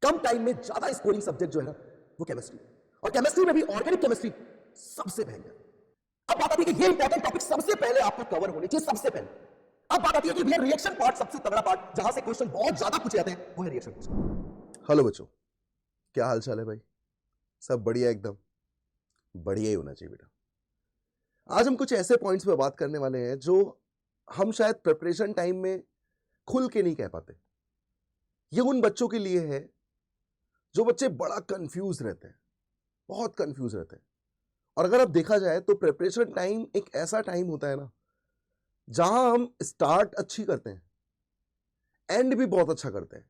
कम time में ज्यादा scoring subject जो है ना वो केमिस्ट्री, और केमिस्ट्री में भी ऑर्गेनिक केमिस्ट्री सबसे भयंकर। अब बात आती है कि ये इंपॉर्टेंट टॉपिक सबसे पहले आपको कवर होने चाहिए, सबसे पहले। अब बात आती है कि भैया रिएक्शन पार्ट सबसे तगड़ा पार्ट, जहां से क्वेश्चन बहुत ज्यादा पूछे जाते हैं, वो है रिएक्शन क्वेश्चन। हेलो बच्चों, क्या हाल चाल है भाई? सब बढ़िया? एकदम बढ़िया ही होना चाहिए बेटा। आज हम कुछ ऐसे पॉइंट्स पे बात करने वाले हैं जो हम शायद प्रिपरेशन टाइम में खुल के नहीं कह पाते। ये उन बच्चों के लिए है जो बच्चे बड़ा कंफ्यूज रहते हैं, बहुत कंफ्यूज रहते हैं। और अगर अब देखा जाए तो प्रिपरेशन टाइम एक ऐसा टाइम होता है ना जहां हम स्टार्ट अच्छी करते हैं, एंड भी बहुत अच्छा करते हैं,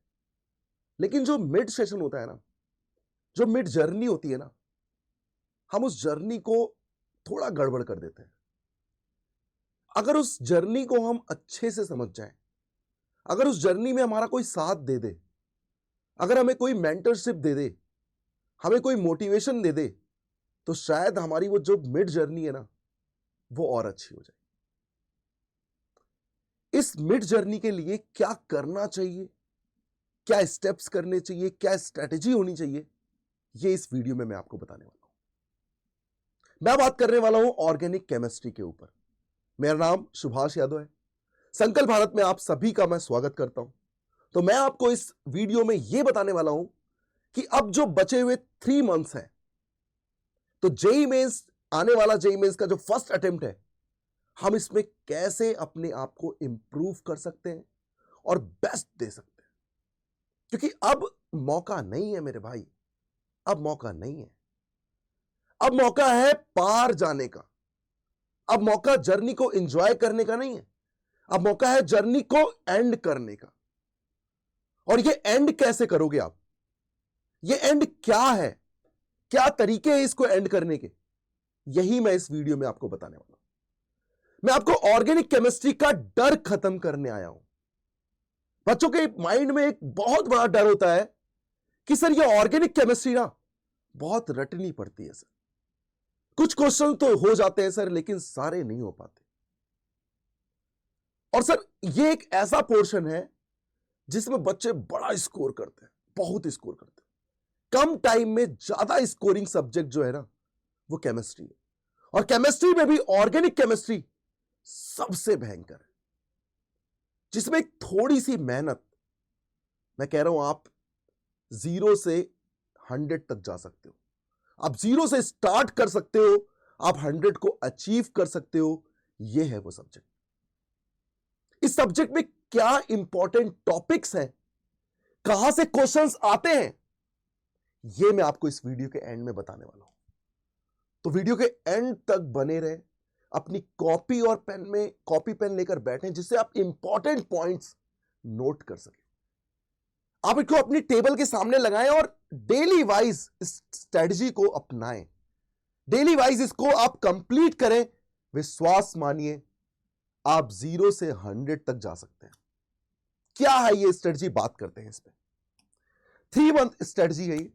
लेकिन जो मिड सेशन होता है ना, जो मिड जर्नी होती है ना, हम उस जर्नी को थोड़ा गड़बड़ कर देते हैं। अगर उस जर्नी को हम अच्छे से समझ जाएं, अगर उस जर्नी में हमारा कोई साथ दे दे, अगर हमें कोई मेंटरशिप दे दे, हमें कोई मोटिवेशन दे दे, तो शायद हमारी वो जो मिड जर्नी है ना वो और अच्छी हो जाए। इस मिड जर्नी के लिए क्या करना चाहिए, क्या स्टेप्स करने चाहिए, क्या स्ट्रेटेजी होनी चाहिए, ये इस वीडियो में मैं आपको बताने वाला हूं। मैं बात करने वाला हूं ऑर्गेनिक केमिस्ट्री के ऊपर। मेरा नाम सुभाष यादव है। संकल्प भारत में आप सभी का मैं स्वागत करता हूं। तो मैं आपको इस वीडियो में यह बताने वाला हूं कि अब जो बचे हुए 3 मंथ्स हैं, तो जेईई मेंस, आने वाला जेईई मेंस का जो फर्स्ट अटेम्प्ट है, हम इसमें कैसे अपने आप को इंप्रूव कर सकते हैं और बेस्ट दे सकते हैं। क्योंकि अब मौका नहीं है मेरे भाई, अब मौका नहीं है। अब मौका है पार जाने का। अब मौका जर्नी को एंजॉय करने का नहीं है, अब मौका है जर्नी को एंड करने का। और ये एंड कैसे करोगे आप? ये एंड क्या है, क्या तरीके हैं इसको एंड करने के, यही मैं इस वीडियो में आपको बताने वाला हूं। मैं आपको ऑर्गेनिक केमिस्ट्री का डर खत्म करने आया हूं। बच्चों के माइंड में एक बहुत बड़ा डर होता है कि सर ये ऑर्गेनिक केमिस्ट्री ना बहुत रटनी पड़ती है सर, कुछ क्वेश्चन तो हो जाते हैं सर लेकिन सारे नहीं हो पाते। और सर ये एक ऐसा पोर्शन है जिसमें बच्चे बड़ा स्कोर करते हैं, बहुत स्कोर करते हैं। कम टाइम में ज्यादा स्कोरिंग सब्जेक्ट जो है ना वो केमिस्ट्री है, और केमिस्ट्री में भी ऑर्गेनिक केमिस्ट्री सबसे भयंकर है, जिसमें थोड़ी सी मेहनत, मैं कह रहा हूं आप 0 से 100 तक जा सकते हो। आप 0 से स्टार्ट कर सकते हो, आप 100 को अचीव कर सकते हो। यह है वो सब्जेक्ट। इस सब्जेक्ट में क्या इंपॉर्टेंट टॉपिक्स हैं, कहां से क्वेश्चंस आते हैं, यह मैं आपको इस वीडियो के एंड में बताने वाला हूं। तो वीडियो के एंड तक बने रहे, अपनी कॉपी और पेन में कॉपी पेन लेकर बैठें, जिससे आप इंपॉर्टेंट पॉइंट्स नोट कर सकें। आप इसको अपनी टेबल के सामने लगाएं और डेली वाइज इस स्ट्रेटजी को अपनाएं, डेली वाइज इसको आप कंप्लीट करें। विश्वास मानिए आप 0 से 100 तक जा सकते हैं। क्या है ये स्ट्रेटजी, बात करते हैं इस पे। 3 मंथ स्ट्रेटजी है ये।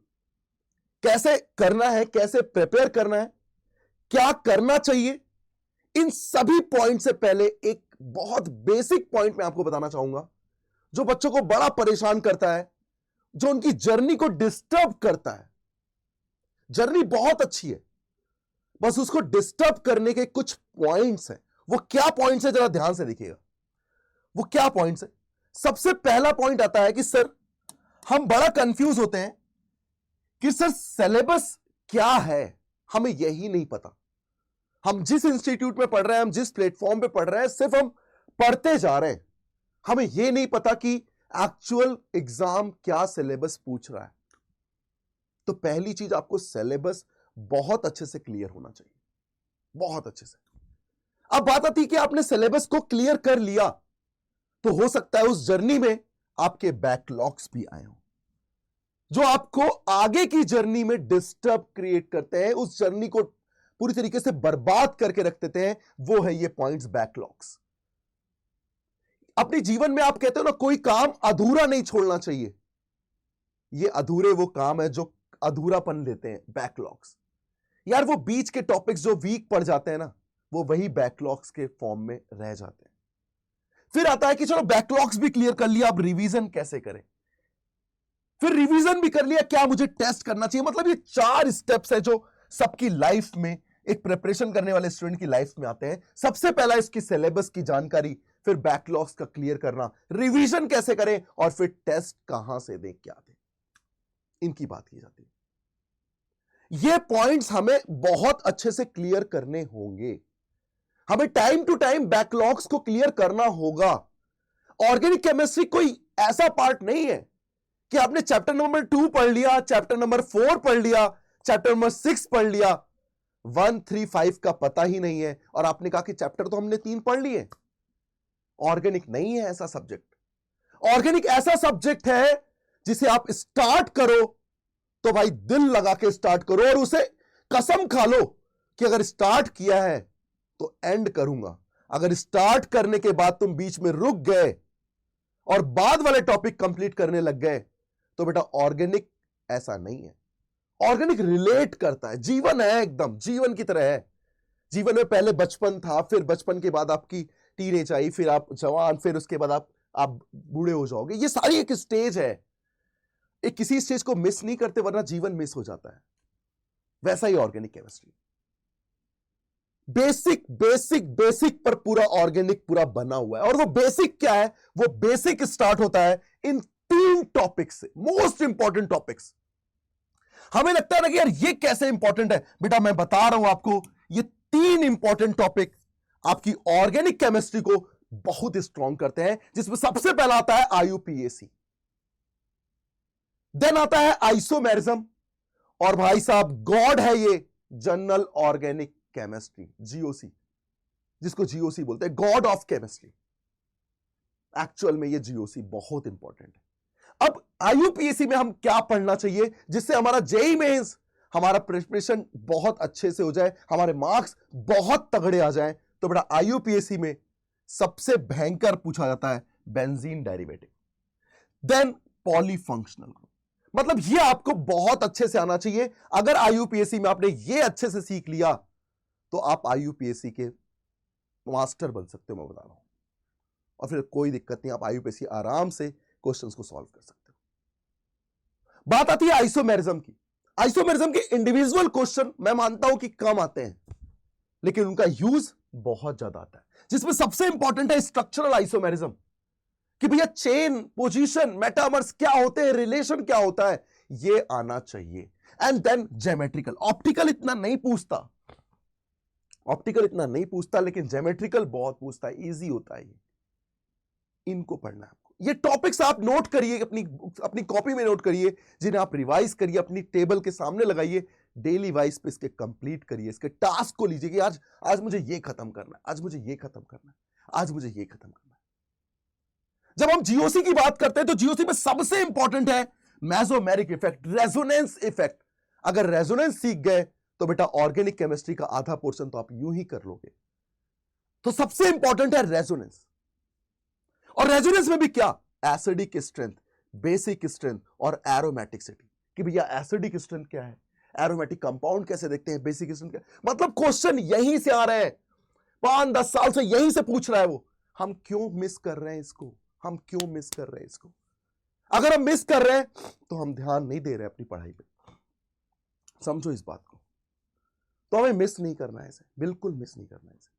कैसे करना है, कैसे प्रिपेयर करना है, क्या करना चाहिए, इन सभी पॉइंट से पहले एक बहुत बेसिक पॉइंट मैं आपको बताना चाहूंगा जो बच्चों को बड़ा परेशान करता है, जो उनकी जर्नी को डिस्टर्ब करता है। जर्नी बहुत अच्छी है, बस उसको डिस्टर्ब करने के कुछ पॉइंट्स हैं। वो क्या पॉइंट्स है, जरा ध्यान से देखिएगा। वो क्या पॉइंट्स है? सबसे पहला पॉइंट आता है कि सर हम बड़ा कंफ्यूज होते हैं कि सर सिलेबस क्या है, हमें यही नहीं पता। हम जिस इंस्टीट्यूट में पढ़ रहे हैं, हम जिस प्लेटफॉर्म पे पढ़ रहे हैं, सिर्फ हम पढ़ते जा रहे हैं, हमें यह नहीं पता कि एक्चुअल एग्जाम क्या सिलेबस पूछ रहा है। तो पहली चीज, आपको सिलेबस बहुत अच्छे से क्लियर होना चाहिए, बहुत अच्छे से। अब बात आती है कि आपने सिलेबस को क्लियर कर लिया, तो हो सकता है उस जर्नी में आपके बैकलॉग्स भी आए हो, जो आपको आगे की जर्नी में डिस्टर्ब क्रिएट करते हैं, उस जर्नी को पूरी तरीके से बर्बाद करके रख देते हैं। वो है ये पॉइंट्स, बैकलॉग्स। अपने जीवन में आप कहते हो ना, कोई काम अधूरा नहीं छोड़ना चाहिए। ये अधूरे वो काम है जो अधूरापन देते हैं, बैकलॉग्स। यार वो बीच के टॉपिक्स जो वीक पड़ जाते हैं ना, वो वही बैकलॉग्स के फॉर्म में रह जाते हैं। फिर आता है कि चलो बैकलॉग्स भी क्लियर कर लिया, अब रिवीजन कैसे करें। फिर रिवीजन भी कर लिया, क्या मुझे टेस्ट करना चाहिए। मतलब ये 4 स्टेप्स है जो सबकी लाइफ में, एक प्रिपरेशन करने वाले स्टूडेंट की लाइफ में आते हैं। सबसे पहला इसकी सिलेबस की जानकारी, फिर बैकलॉग्स का क्लियर करना, रिवीजन कैसे करें और फिर टेस्ट कहां से दें, क्या दें, इनकी बात की जाती है। ये पॉइंट्स हमें बहुत अच्छे से क्लियर करने होंगे। हमें टाइम टू टाइम बैकलॉग्स को क्लियर करना होगा। ऑर्गेनिक केमिस्ट्री कोई ऐसा पार्ट नहीं है कि आपने चैप्टर नंबर 2 पढ़ लिया, चैप्टर नंबर 4 पढ़ लिया, चैप्टर नंबर 6 पढ़ लिया, 1, 3, 5 का पता ही नहीं है और आपने कहा कि चैप्टर तो हमने 3 पढ़ लिए। ऑर्गेनिक नहीं है ऐसा सब्जेक्ट। ऑर्गेनिक ऐसा सब्जेक्ट है जिसे आप स्टार्ट करो तो भाई दिल लगा के स्टार्ट करो और उसे कसम खा लो कि अगर स्टार्ट किया है तो एंड करूंगा। अगर स्टार्ट करने के बाद तुम बीच में रुक गए और बाद वाले टॉपिक कंप्लीट करने लग गए तो बेटा ऑर्गेनिक ऐसा नहीं है। ऑर्गेनिक रिलेट करता है, जीवन है, एकदम जीवन की तरह है। जीवन में पहले बचपन था, फिर बचपन के बाद आपकी टीनेज आई, फिर आप जवान, फिर उसके बाद आप बूढ़े हो जाओगे। ये सारी एक स्टेज है। एक किसी स्टेज को मिस नहीं करते वरना जीवन मिस हो जाता है। वैसा ही organic chemistry, basic basic basic पर पूरा ऑर्गेनिक पूरा बना हुआ है। और वो बेसिक क्या है? वो बेसिक स्टार्ट होता है इन 3 टॉपिक्स से, मोस्ट इंपॉर्टेंट टॉपिक्स। हमें लगता है ना कि यार ये कैसे इंपॉर्टेंट है। बेटा मैं बता रहा हूं आपको, ये 3 इंपॉर्टेंट टॉपिक आपकी ऑर्गेनिक केमिस्ट्री को बहुत स्ट्रॉन्ग करते हैं, जिसमें सबसे पहला आता है IUPAC, देन आता है आइसोमेरिज्म, और भाई साहब गॉड है ये जनरल ऑर्गेनिक केमिस्ट्री, GOC, जिसको GOC बोलते हैं, गॉड ऑफ केमिस्ट्री। एक्चुअल में ये GOC बहुत इंपॉर्टेंट है। अब IUPAC में हम क्या पढ़ना चाहिए जिससे हमारा JEE मेंस, हमारा प्रिपरेशन बहुत अच्छे से हो जाए, हमारे मार्क्स बहुत तगड़े आ जाएं। तो बेटा IUPAC में सबसे भयंकर पूछा जाता है benzene derivative, then polyfunctional group. मतलब ये आपको बहुत अच्छे से आना चाहिए। अगर IUPAC में आपने ये अच्छे से सीख लिया तो आप IUPAC के मास्टर बन सकते हो, मैं बता रहा हूं। और फिर कोई दिक्कत नहीं, आप IUPAC आराम से क्वेश्चंस को सॉल्व कर सकते हो। बात आती है आइसोमेरिज्म की। आइसोमेरिज्म के इंडिविजुअल क्वेश्चन मैं मानता हूं कि कम आते हैं, लेकिन उनका यूज बहुत ज्यादा आता है, जिसमें सबसे इंपॉर्टेंट है स्ट्रक्चरल आइसोमेरिज्म, कि भैया चेन, पोजीशन, मेटामर्स क्या होते हैं, रिलेशन क्या होता है, ये आना चाहिए। And then geometrical. ऑप्टिकल इतना नहीं पूछता, लेकिन ज्योमेट्रिकल बहुत पूछता है, इजी होता है ये। इनको पढ़ना है आपको। ये टॉपिक्स आप नोट करिए, अपनी कॉपी में नोट करिए, जिन्हें आप रिवाइज करिए, अपनी टेबल के सामने लगाइए, डेली वाइज पे इसके कंप्लीट करिए, इसके टास्क को लीजिए कि आज मुझे ये खत्म करना है, आज मुझे ये खत्म करना है, आज मुझे ये खत्म करना है। जब हम GOC की बात करते हैं तो GOC में सबसे इंपॉर्टेंट है मेसोमेरिक इफेक्ट, रेजोनेंस इफेक्ट। अगर रेजोनेंस सीख गए तो बेटा ऑर्गेनिक केमिस्ट्री का आधा पोर्शन तो आप यूं ही कर लोगे। तो सबसे इंपॉर्टेंट है रेजोनेंस। और रेजोनेंस में भी क्या? एसिडिक स्ट्रेंथ, बेसिक स्ट्रेंथ और एरोमेटिसिटी, कि भैया एसिडिक स्ट्रेंथ क्या है, एरोमेटिक कंपाउंड कैसे देखते हैं, बेसिक स्ट्रेंथ क्या है। मतलब क्वेश्चन यहीं से आ रहे हैं, 5-10 साल से यहीं से पूछ रहा है वो। हम क्यों मिस कर रहे हैं इसको? अगर हम मिस कर रहे हैं तो हम ध्यान नहीं दे रहे अपनी पढ़ाई पे। समझो इस बात को। तो हमें मिस नहीं करना है इसे, बिल्कुल मिस नहीं करना है इसे।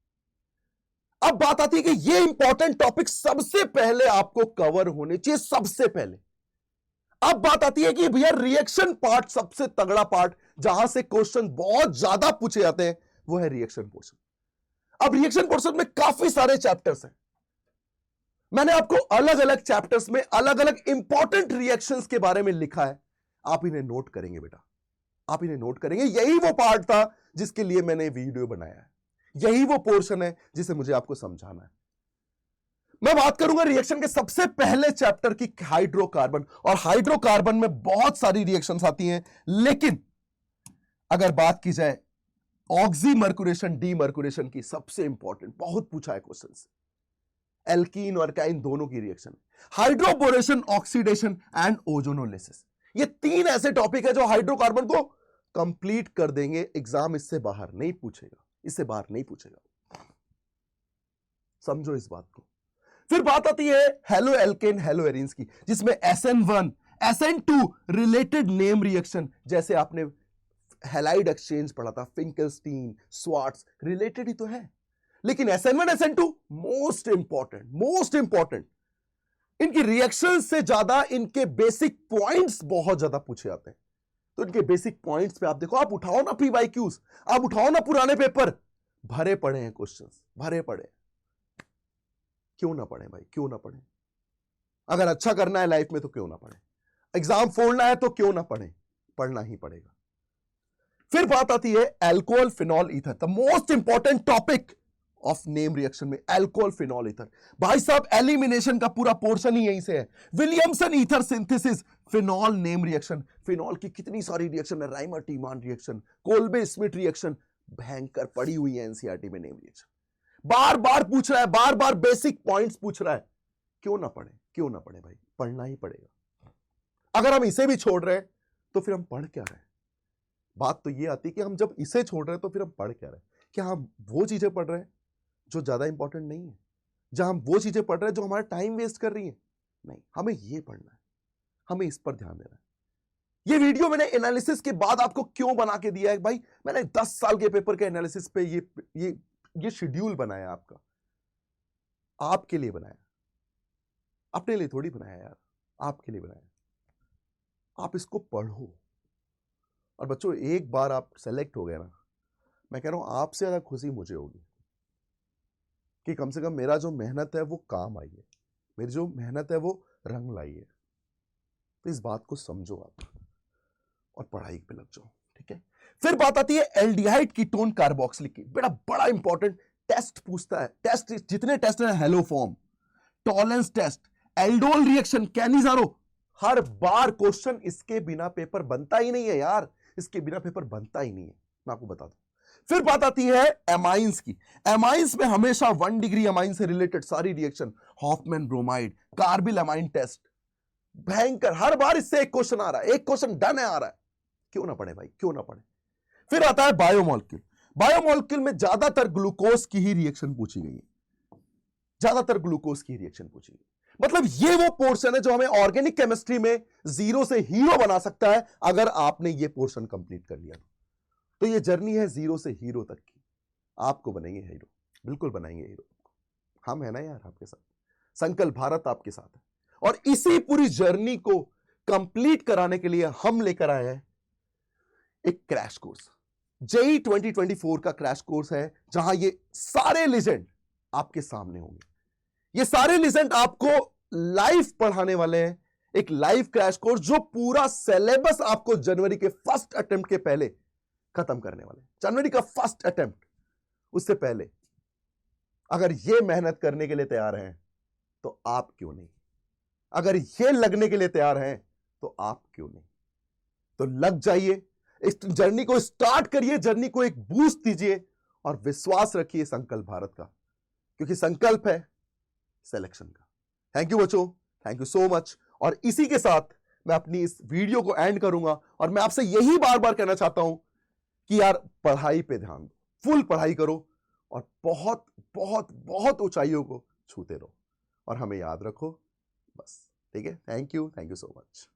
अब बात आती है कि ये इंपॉर्टेंट टॉपिक सबसे पहले आपको कवर होने चाहिए, सबसे पहले। अब बात आती है कि भैया रिएक्शन पार्ट, सबसे तगड़ा पार्ट, जहां से क्वेश्चन बहुत ज्यादा पूछे जाते हैं, वो है रिएक्शन पोर्शन। अब रिएक्शन पोर्शन में काफी सारे चैप्टर्स हैं। मैंने आपको अलग अलग चैप्टर्स में अलग अलग इंपॉर्टेंट रिएक्शंस के बारे में लिखा है। आप इन्हें नोट करेंगे बेटा, आप इन्हें नोट करेंगे। यही वो पार्ट था जिसके लिए मैंने वीडियो बनाया है, यही वो पोर्शन है जिसे मुझे आपको समझाना है। मैं बात करूंगा रिएक्शन के सबसे पहले चैप्टर की, हाइड्रोकार्बन। और हाइड्रोकार्बन में बहुत सारी रिएक्शंस आती हैं, लेकिन अगर बात की जाए ऑक्सीमर्कुरेशन, डीमर्कुरेशन की, सबसे इंपॉर्टेंट, बहुत पूछा है क्वेश्चन से। एल्कीन और एल्काइन दोनों की reaction, hydroboration, oxidation and ozonolysis. ये 3 ऐसे टॉपिक है जो हाइड्रोकार्बन को कंप्लीट कर देंगे। एग्जाम इससे बाहर नहीं पूछेगा, समझो इस बात को। फिर बात आती है हेलो एल्केन, हेलो एरीन्स की, जिसमें SN1, SN2 related name reaction, जैसे आपने हैलाइड एक्सचेंज पढ़ा था, फिंकलस्टीन, स्वार्ट्स, रिलेटेड ही तो है। लेकिन SN1 SN2 मोस्ट इंपॉर्टेंट, इनकी रिएक्शन से ज्यादा इनके बेसिक पॉइंट्स बहुत ज्यादा पूछे जाते हैं। तो इनके बेसिक पॉइंट्स पे आप देखो, आप उठाओ ना PYQs, आप उठाओ ना पुराने पेपर, भरे पड़े हैं क्वेश्चंस, भरे पड़े। क्यों ना पढ़े भाई, क्यों ना पढ़े? अगर अच्छा करना है लाइफ में तो क्यों ना पढ़े? एग्जाम फोड़ना है तो क्यों ना पढ़े? पढ़ना ही पड़ेगा। फिर बात आती है alcohol phenol ether, the most important topic of name reaction में, अल्कोहल फिनॉल ईथर। भाई साहब एलिमिनेशन का पूरा पोर्शन ही यहीं से है। Williamson ether synthesis, phenol name reaction, phenol की कितनी सारी रिएक्शन है, Reimer Tiemann reaction, Kolbe Schmitt reaction, भयंकर पड़ी हुई है एनसीईआरटी में नेम रिएक्शन। बार बार पूछ रहा है, बार बार बेसिक पॉइंट्स पूछ रहा है। क्यों ना पढ़े, क्यों ना पढ़े भाई? पढ़ना ही पड़ेगा। अगर हम इसे भी छोड़ रहे हैं तो फिर हम पढ़ क्या रहे हैं? बात तो ये आती है कि हम जब इसे छोड़ रहे हैं तो फिर हम पढ़ क्या रहे हैं? क्या हम वो चीजें पढ़ रहे हैं जो ज्यादा इंपॉर्टेंट नहीं है, जहां हम वो चीजें पढ़ रहे हैं जो हमारा टाइम वेस्ट कर रही है? नहीं, हमें ये पढ़ना है, हमें इस पर ध्यान देना है। ये वीडियो मैंने एनालिसिस के बाद आपको क्यों बना के दिया है भाई? मैंने 10 साल के पेपर के एनालिसिस पे ये शेड्यूल बनाया, आपके लिए बनाया, अपने लिए थोड़ी बनाया यार, आपके लिए बनाया। आप इसको पढ़ो। और बच्चों, एक बार आप सेलेक्ट हो गए ना, मैं कह रहा हूं आपसे ज्यादा खुशी मुझे होगी कि कम से कम मेरा जो मेहनत है वो काम आई है, मेरी जो मेहनत है वो रंग लाई है। तो इस बात को समझो आप और पढ़ाई पे लग जाओ, ठीक है? फिर बात आती है एल्डिहाइड कीटोन कार्बोक्सिलिक की। बड़ा इंपॉर्टेंट टेस्ट पूछता है। टेस्ट जितने टेस्ट हैं, haloform, Tollens test, aldol reaction, Cannizzaro, हर बार क्वेश्चन इसके बिना पेपर बनता ही नहीं है यार, इसके बिना पेपर बनता ही नहीं है, मैं आपको बता दूं। फिर बात आती है एमाइंस की। एमाइंस में हमेशा 1 डिग्री एमाइन से रिलेटेड सारी reaction, Hofmann bromide, carbylamine test, भयंकर, हर बार इससे एक क्वेश्चन आ रहा है, एक क्वेश्चन डन है, आ रहा है। क्यों ना पढ़े भाई, क्यों ना पढ़े? फिर आता है बायोमोलिक्यूल। बायोमोलिक्यूल में ज्यादातर ग्लूकोज की ही रिएक्शन पूछी गई है, ज्यादातर ग्लूकोज की रिएक्शन पूछी गई। मतलब ये वो पोर्शन है जो हमें ऑर्गेनिक केमिस्ट्री में जीरो से हीरो बना सकता है, अगर आपने ये पोर्शन कंप्लीट कर लिया तो ये जर्नी है जीरो से हीरो तक की। आपको बनाएंगे हीरो, बिल्कुल बनाएंगे हीरो। हम है ना यार आपके साथ, संकल्प भारत आपके साथ है। और इसी पूरी जर्नी को कंप्लीट कराने के लिए हम लेकर आए हैं एक क्रैश कोर्स। जेई 2024 का क्रैश कोर्स है, जहां ये सारे लेजेंड आपके सामने होंगे। ये सारे लेजेंड आपको लाइव पढ़ाने वाले हैं, एक लाइव क्रैश कोर्स जो पूरा सिलेबस आपको जनवरी के फर्स्ट अटेम्प्ट के पहले खत्म करने वाले। जनवरी का फर्स्ट अटेम्प्ट, उससे पहले अगर ये मेहनत करने के लिए तैयार हैं तो आप क्यों नहीं? अगर ये लगने के लिए तैयार हैं तो आप क्यों नहीं? तो लग जाइए, इस जर्नी को स्टार्ट करिए, जर्नी को एक बूस्ट दीजिए और विश्वास रखिए संकल्प भारत का, क्योंकि संकल्प है सिलेक्शन का। थैंक यू बच्चों, थैंक यू सो मच। और इसी के साथ मैं अपनी इस वीडियो को एंड करूंगा और मैं आपसे यही बार बार कहना चाहता हूं कि यार पढ़ाई पे ध्यान दो, फुल पढ़ाई करो और बहुत बहुत बहुत ऊंचाइयों को छूते रहो और हमें याद रखो बस, ठीक है? Thank you so much.